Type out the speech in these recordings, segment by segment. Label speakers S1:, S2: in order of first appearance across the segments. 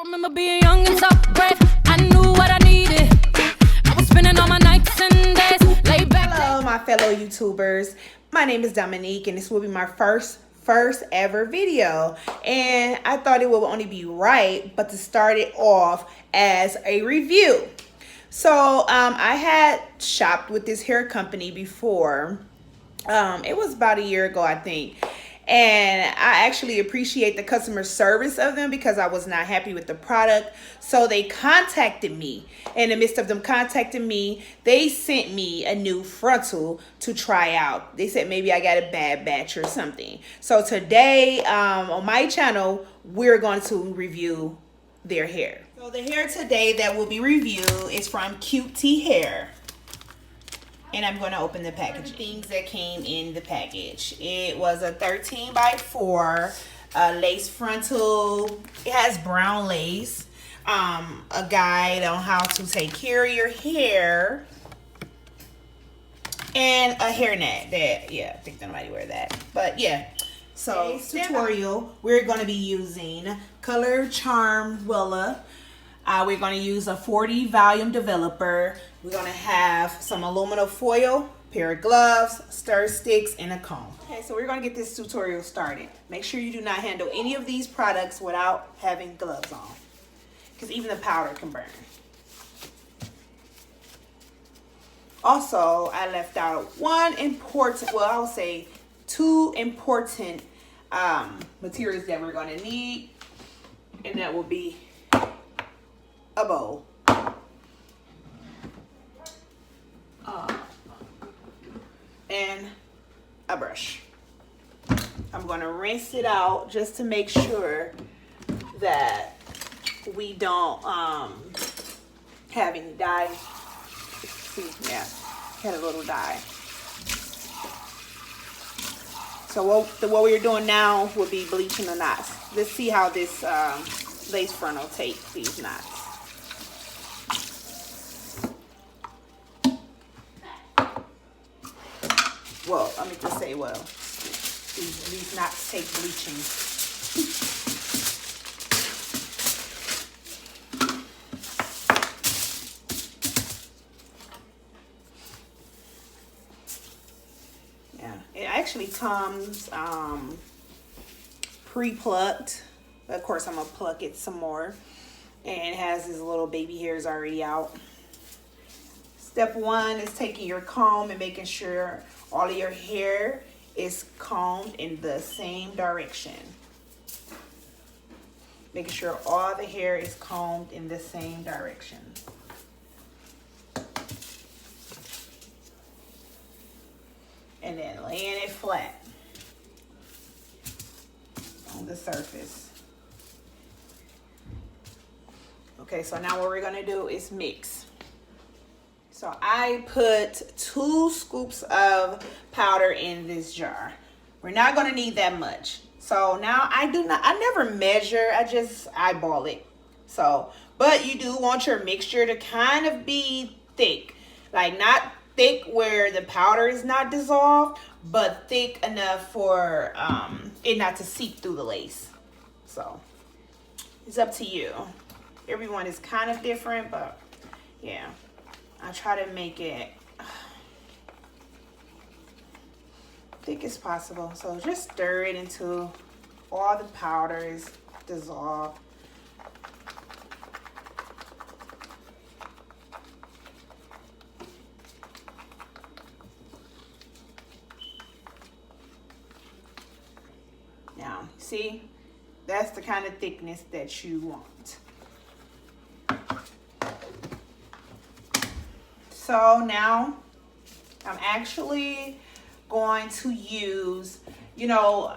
S1: remember being young and so brave. I knew what I needed. I was spending all my nights and days laid back.
S2: Hello, my fellow YouTubers. My name is Dominique, and this will be my first ever video. And I thought it would only be right, but to start it off as a review. So I had shopped with this hair company before. It was about a year ago, I think. And I actually appreciate the customer service of them because I was not happy with the product. So they contacted me. In the midst of them contacting me, they sent me a new frontal to try out. They said maybe I got a bad batch or something. So today on my channel, we're going to review their hair. So the hair today that will be reviewed is from QTHair. And I'm going to open the package. Things that came in the package. It was a 13 by 4 lace frontal. It has brown lace. A guide on how to take care of your hair. And a hairnet that, yeah, I think nobody wear that. But yeah. So tutorial, we're going to be using Color Charm Willa. We're going to use a 40 volume developer. We're going to have some aluminum foil, pair of gloves, stir sticks, and a comb. Okay, so we're going to get this tutorial started. Make sure you do not handle any of these products without having gloves on, because even the powder can burn. Also, I left out one important, well, I would say 2 important materials that we're going to need, and that will be a bowl, and a brush. I'm going to rinse it out just to make sure that we don't have any dye. See, yeah, had a little dye. So what we're doing now will be bleaching the knots. Let's see how this lace frontal takes these knots. Well, let me just say, well, these knots take bleaching. Yeah, it actually comes pre-plucked. Of course, I'm gonna pluck it some more, and it has these little baby hairs already out. Step 1 is taking your comb and making sure all of your hair is combed in the same direction. Making sure all the hair is combed in the same direction. And then laying it flat on the surface. Okay, so now what we're gonna do is mix. So I put 2 scoops of powder in this jar. We're not gonna need that much. So now I never measure, I just eyeball it. So, but you do want your mixture to kind of be thick. Like not thick where the powder is not dissolved, but thick enough for it not to seep through the lace. So it's up to you. Everyone is kind of different, but yeah. I try to make it thick as possible. So just stir it until all the powder is dissolved. Now, see, that's the kind of thickness that you want. So now I'm actually going to use, you know,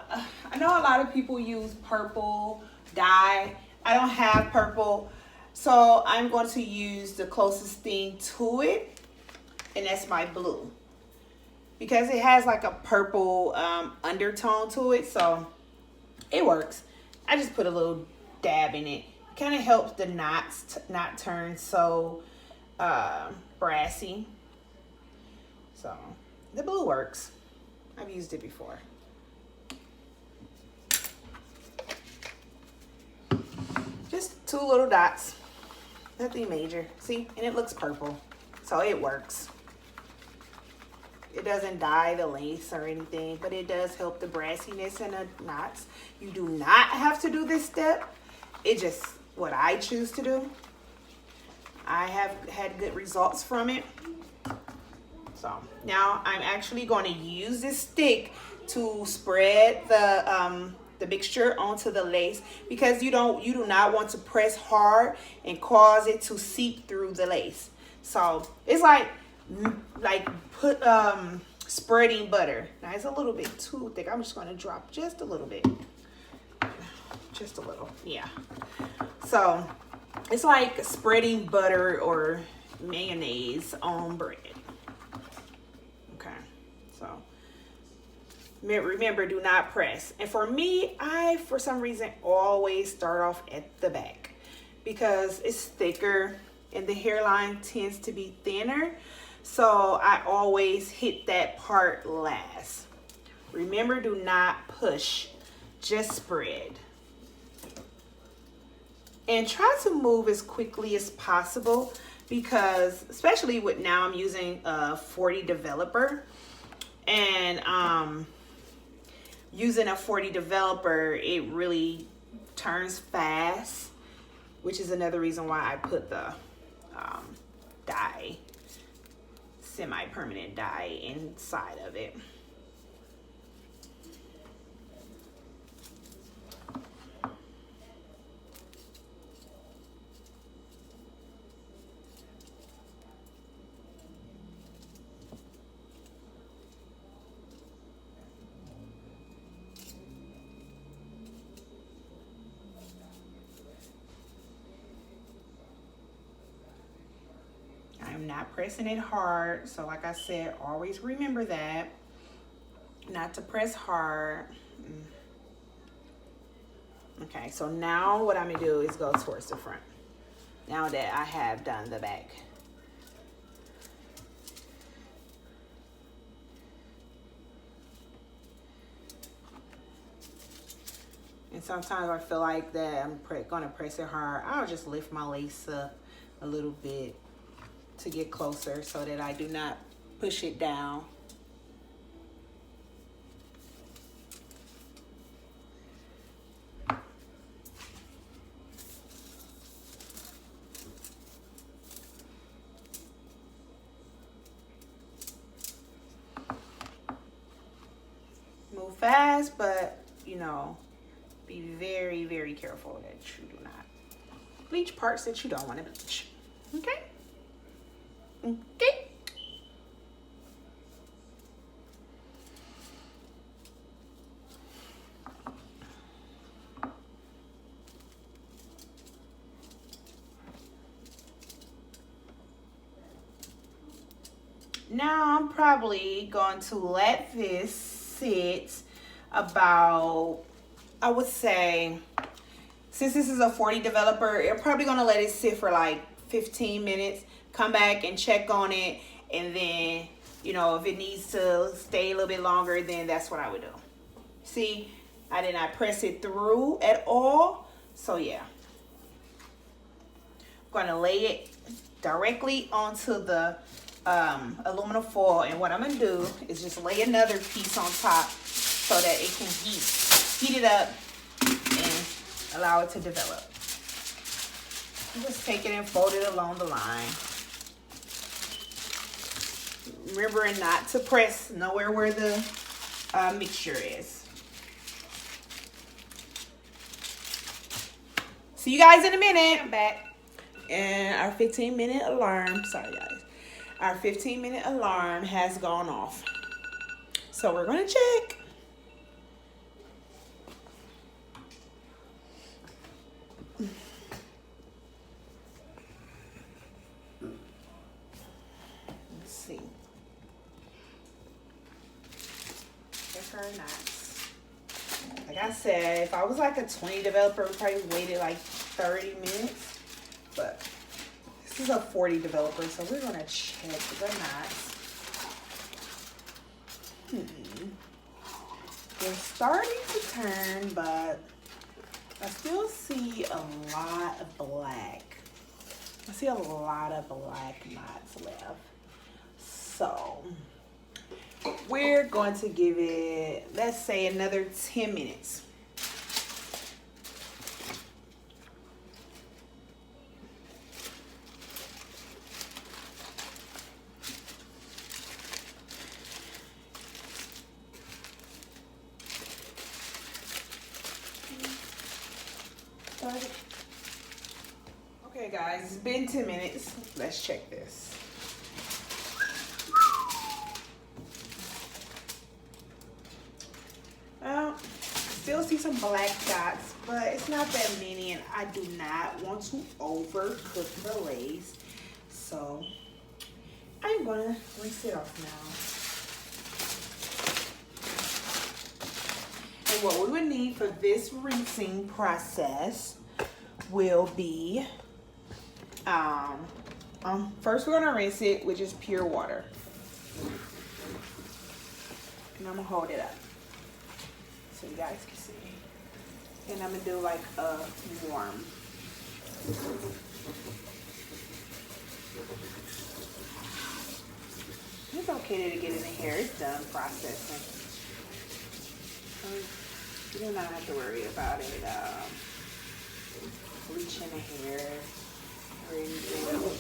S2: I know a lot of people use purple dye. I don't have purple, so I'm going to use the closest thing to it, and that's my blue, because it has like a purple undertone to it, so it works. I just put a little dab in it. It kind of helps the knots not turn so brassy. So the blue works. I've used it before. Just 2 little dots. Nothing major. See? And it looks purple. So it works. It doesn't dye the lace or anything, but it does help the brassiness and the knots. You do not have to do this step. It's just what I choose to do. I have had good results from it. So now I'm actually going to use this stick to spread the mixture onto the lace, because you do not want to press hard and cause it to seep through the lace. So it's like spreading butter. Now it's a little bit too thick. I'm just going to drop just a little bit. Just a little, yeah. So it's like spreading butter or mayonnaise on bread. Okay, so remember, do not press. And for me, I, for some reason, always start off at the back because it's thicker and the hairline tends to be thinner. So I always hit that part last. Remember, do not push, just spread. And try to move as quickly as possible, because especially with now I'm using a 40 developer, and using a 40 developer, it really turns fast, which is another reason why I put the dye, semi-permanent dye inside of it. I'm not pressing it hard, so like I said, always remember that, not to press hard. Okay, so now what I'm gonna do is go towards the front, now that I have done the back. And sometimes I feel like that I'm gonna press it hard. I'll just lift my lace up a little bit to get closer so that I do not push it down. Move fast, but you know, be very, very careful that you do not bleach parts that you don't want to bleach. Okay? Okay. Now I'm probably going to let this sit about, I would say, since this is a 40 developer, you're probably going to let it sit for like 15 minutes. Come back and check on it, and then, you know, if it needs to stay a little bit longer, then that's what I would do. See, I did not press it through at all, so yeah. I'm going to lay it directly onto the aluminum foil, and what I'm going to do is just lay another piece on top so that it can heat it up and allow it to develop. Just take it and fold it along the line. Remembering not to press nowhere where the mixture is. See you guys in a minute. I'm back. And our 15-minute alarm, sorry guys, our 15-minute alarm has gone off. So we're going to check. Let's see. Check our knots. Like I said, if I was like a 20 developer, I would probably waited like 30 minutes. But this is a 40 developer, so we're going to check the knots. They're starting to turn, but I still see a lot of black. I see a lot of black knots left. So we're going to give it, let's say, another 10 minutes. Okay guys, it's been 10 minutes. Let's check this. Still see some black dots, but it's not that many, and I do not want to overcook the lace. So I'm gonna rinse it off now. And what we would need for this rinsing process will be, first we're gonna rinse it with just pure water. And I'm gonna hold it up so you guys can see. And I'm gonna do like a warm. It's okay to get in the hair. It's done processing. You do not have to worry about it bleaching the hair or anything.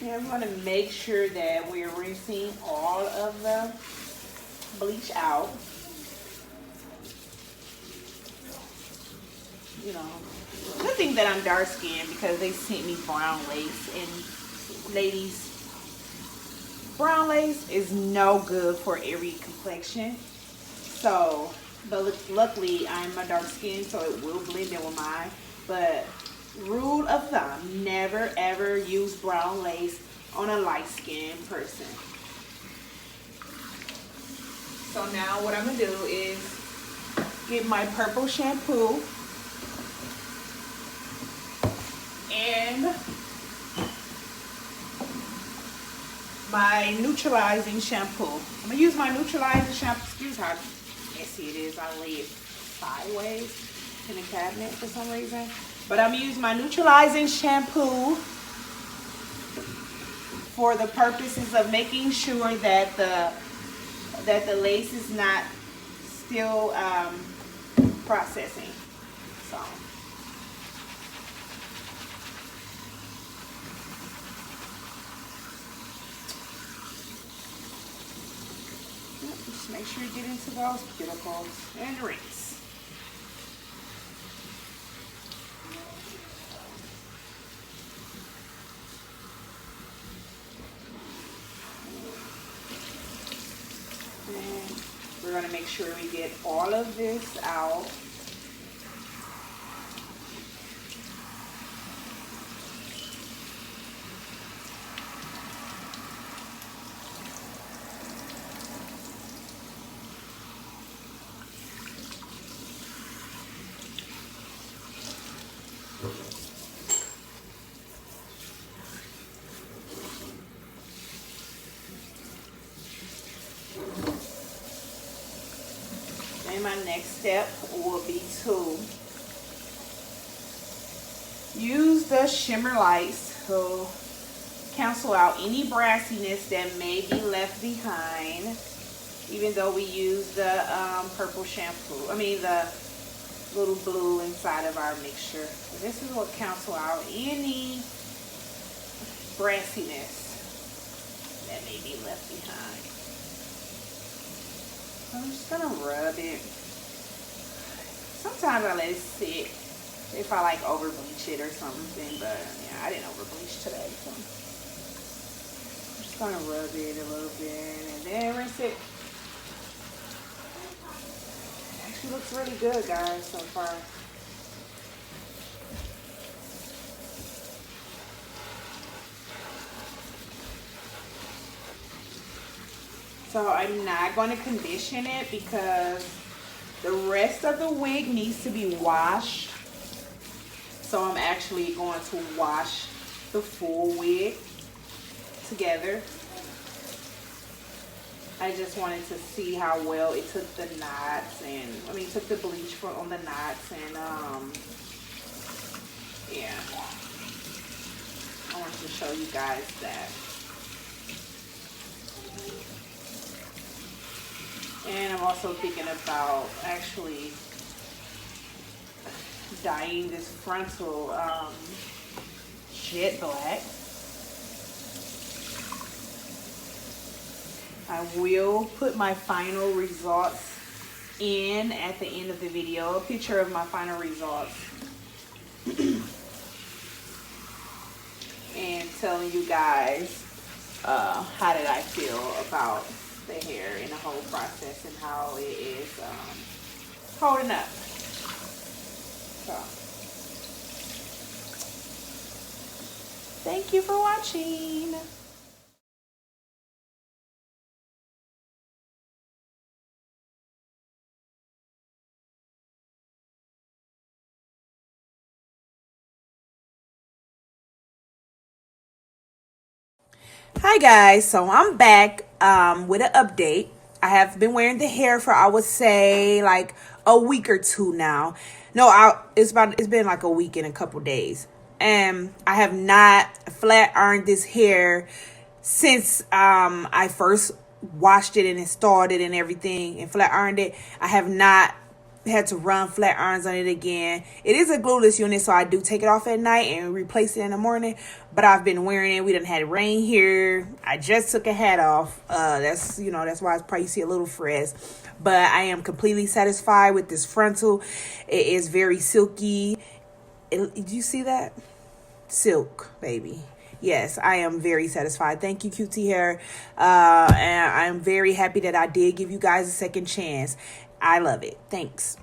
S2: And I'm going to make sure that we're rinsing all of the bleach out. You know, good thing that I'm dark skinned because they sent me brown lace, and ladies, brown lace is no good for every complexion. So, but luckily I'm a dark skin, so it will blend in with mine. But rule of thumb, never ever use brown lace on a light skinned person. So now what I'm gonna do is get my purple shampoo and my neutralizing shampoo. I'm gonna use my neutralizing shampoo. Excuse how messy it is. I lay it sideways in the cabinet for some reason. But I'm gonna use my neutralizing shampoo for the purposes of making sure that the lace is not still processing. So just make sure you get into those cuticles and rinse. We're going to make sure we get all of this out. And my next step will be to use the shimmer lights to cancel out any brassiness that may be left behind, even though we use the purple shampoo. I mean the little blue inside of our mixture. So this is what cancel out any brassiness that may be left behind. I'm just gonna rub it. Sometimes I let it sit if I like over bleach it or something, but yeah, I didn't over bleach today, so I'm just gonna rub it a little bit and then rinse it. It actually looks really good, guys, so far. So I'm not going to condition it because the rest of the wig needs to be washed. So I'm actually going to wash the full wig together. I just wanted to see how well it took the knots, and I mean took the bleach on the knots, and yeah, I wanted to show you guys that. And I'm also thinking about actually dyeing this frontal jet black. I will put my final results in at the end of the video, a picture of my final results. And telling you guys how did I feel about the hair and the whole process and how it is holding up. So, thank you for watching. Hi guys, so I'm back with an update. I have been wearing the hair for, I would say, like a week or two now. No, it's been like a week and a couple days. And I have not flat ironed this hair since I first washed it and installed it and everything and flat ironed it. I have not had to run flat irons on it again. It is a glueless unit, so I do take it off at night and replace it in the morning. But I've been wearing it. We done had rain here. I just took a hat off. That's why it's probably see a little frizz. But I am completely satisfied with this frontal. It is very silky. Did you see that? Silk, baby. Yes, I am very satisfied. Thank you, QTHair. And I'm very happy that I did give you guys a second chance. I love it. Thanks.